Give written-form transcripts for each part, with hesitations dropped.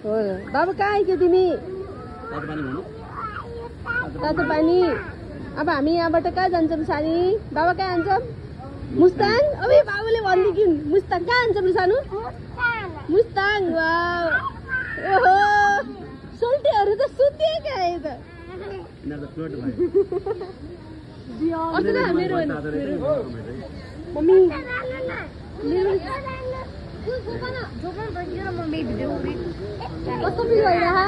हो र बाबु कहाँ आइक्यो तिमी तातो पानी अब हामी यहाँबाट कहाँ जान्छौँ सानी बाबा कहाँ जान्छौँ मुस्ताङ अबे बाबुले भन्दिकिन् मुस्ताङ कहाँ जान्छौँ सानो मुस्ताङ वाउ ओहो सोल्टीहरू त सुते क्या त मेरो मम्मी कस्तो फिल भइरह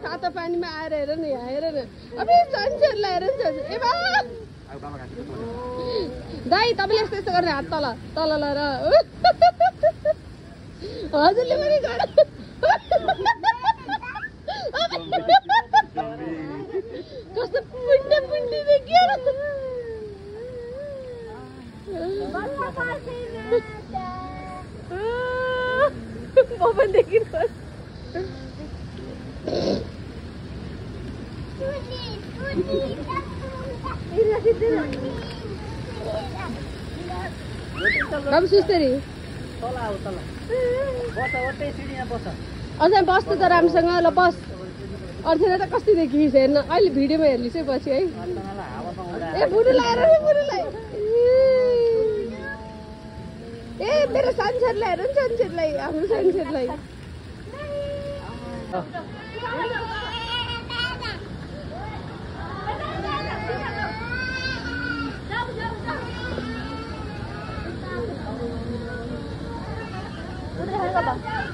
तातो पानीमा आएर हेर न यहाँ हेर न अब सनसेटलाई हेर नि ए बा दाइ तपाईँले यस्तो यस्तो गर्ने हात तल तल ल हजुरले पनि कस्तो पुण्य पुण्य देखियो मोबाइल देखिनु बाबु सुस्तरी अझै बस्नु त राम्रोसँग ल बस अर्थ त कस्तो देखिस् हेर्न अहिले भिडियोमा हेर्लिस् है पछि है ए बुढुलाई हेर बुढुलाई ए मेरो सनसेटलाई हेर नि सनसेटलाई हाम्रो सनसेटलाई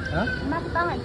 Hah? Mas tangan.